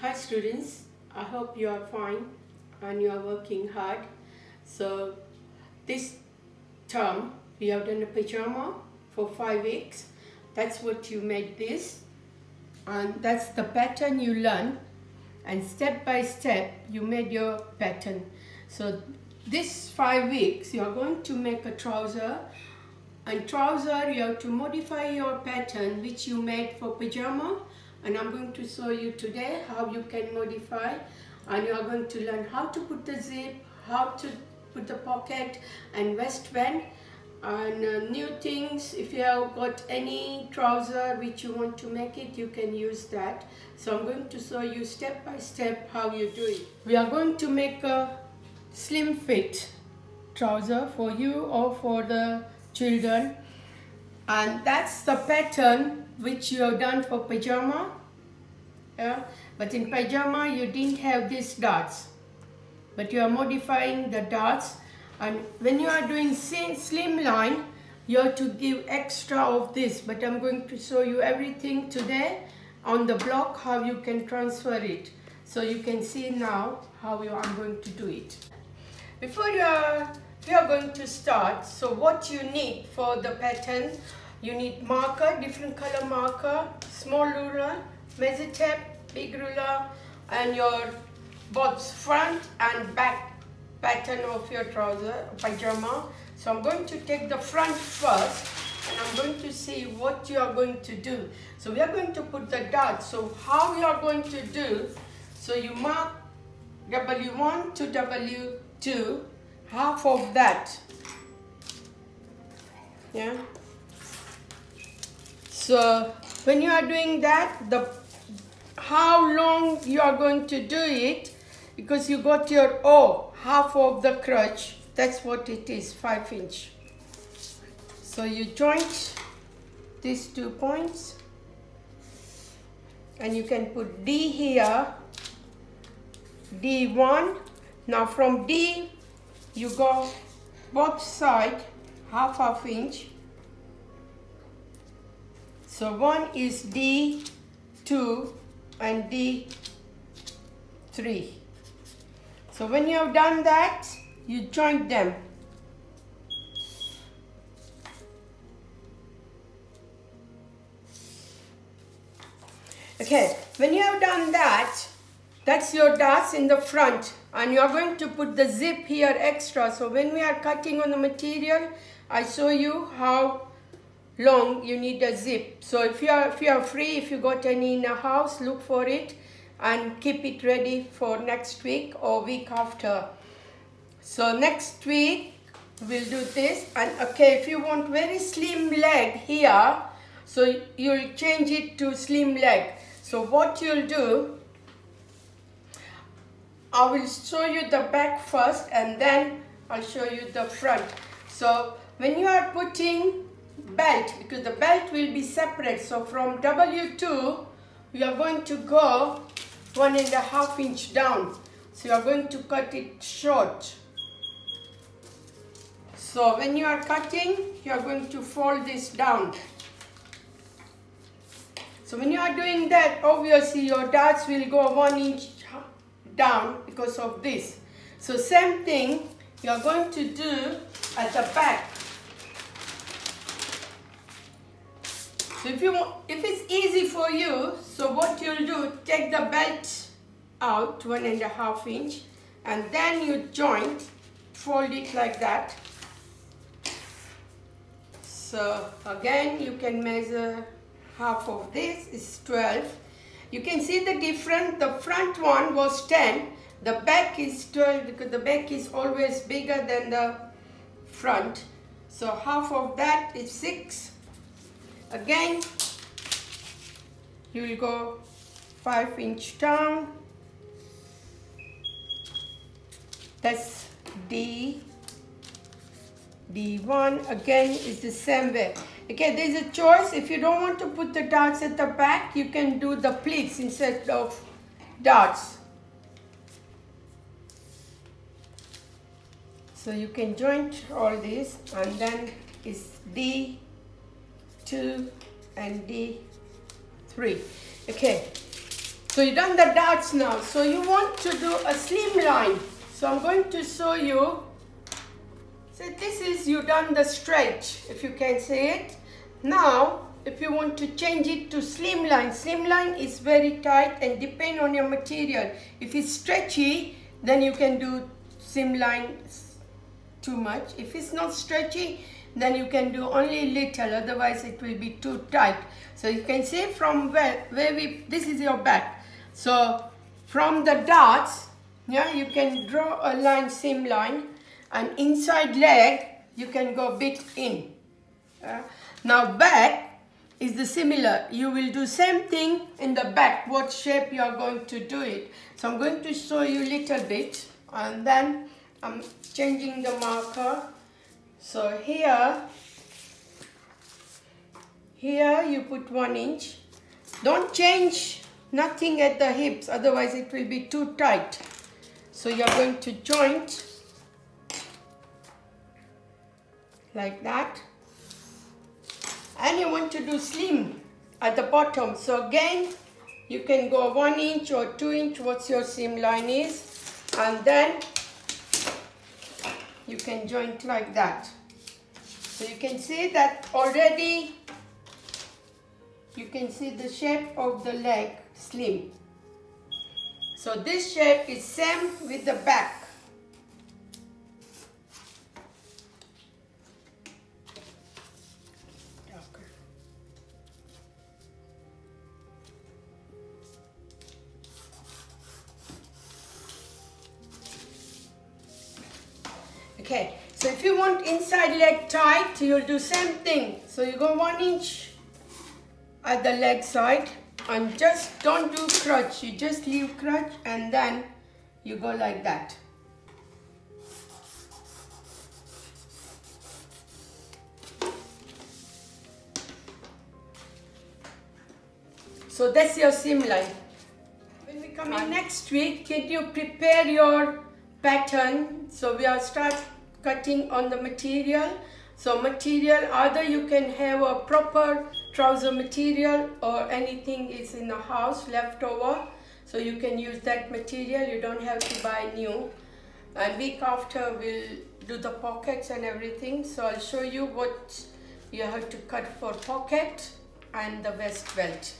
Hi students, I hope you are fine and you are working hard. So this term we have done a pajama for 5 weeks. That's what you made this, and that's the pattern you learn, and step by step you made your pattern. So this 5 weeks you are going to make a trouser, and trouser you have to modify your pattern which you made for pajama, and I'm going to show you today how you can modify, and you are going to learn how to put the zip, how to put the pocket and waistband, and new things. If you have got any trouser which you want to make it, you can use that. So I'm going to show you step by step how you do it. We are going to make a slim fit trouser for you or for the children, and that's the pattern which you have done for pajama. Yeah, but in pajama you didn't have these dots, but you are modifying the dots. And when you are doing slim line, you have to give extra of this, but I'm going to show you everything today on the block, how you can transfer it. So you can see now how I'm going to do it. Before you are going to start, so what you need for the pattern, you need marker, different color marker, small ruler, measure tape, big ruler, and your both front and back pattern of your trouser, pajama. So I'm going to take the front first, and I'm going to see what you are going to do. So we are going to put the dots. So how we are going to do, so you mark W1 to W2, half of that. Yeah. So when you are doing that, how long you are going to do it, because you got your O, half of the crotch, that's what it is, 5 inch. So you joint these 2 points, and you can put D here, D1. Now from D you go both sides half inch. So one is D2 and D3. So when you have done that, you join them. Okay, when you have done that, that's your dots in the front, and you are going to put the zip here extra. So when we are cutting on the material, I show you how long you need a zip. So if you are free, if you got any in the house, look for it and keep it ready for next week or week after. So next week we'll do this. And okay, if you want very slim leg here, so you'll change it to slim leg. So what you'll do, I will show you the back first, and then I'll show you the front. So when you are putting belt, because the belt will be separate, so from W2 we are going to go 1.5 inch down. So you are going to cut it short. So when you are cutting, you are going to fold this down. So when you are doing that, obviously your darts will go 1 inch down because of this. So same thing you are going to do at the back. So if it's easy for you, so what you'll do, take the belt out 1.5 inch, and then you joint, fold it like that. So again, you can measure half of this is 12. You can see the difference. The front one was 10, the back is 12, because the back is always bigger than the front. So half of that is 6. Again, you will go 5 inch down. That's D1. Again is the same way. Okay, there's a choice. If you don't want to put the darts at the back, you can do the pleats instead of darts. So you can joint all this, and then it's D2 and D3. Okay, So you've done the darts now. So you want to do a slim line. So I'm going to show you. So this is, you've done the stretch, if you can say it. Now, if you want to change it to slim line is very tight and depend on your material. If it's stretchy, then you can do slim line too much. If it's not stretchy, then you can do only little, otherwise it will be too tight. So you can see from where this is your back. So from the darts, yeah, you can draw a line, slim line, and inside leg, you can go a bit in. Now back is the similar. You will do same thing in the back, what shape you are going to do it. So I'm going to show you a little bit, and then I'm changing the marker. So here you put 1 inch. Don't change nothing at the hips, otherwise it will be too tight. So you're going to joint like that. And you want to do slim at the bottom. So again, you can go 1 inch or 2 inch, what's your seam line is. And then you can joint like that. So you can see that already, you can see the shape of the leg slim. So this shape is same with the back. Okay, so if you want inside leg tight, you'll do same thing. So you go 1 inch at the leg side and just don't do crutch. You just leave crutch and then you go like that. So that's your seam line. When we come in next week, can you prepare your pattern? So we are start cutting on the material. So material, either you can have a proper trouser material or anything is in the house leftover. So you can use that material, you don't have to buy new. And week after we'll do the pockets and everything. So I'll show you what you have to cut for pocket and the waist belt.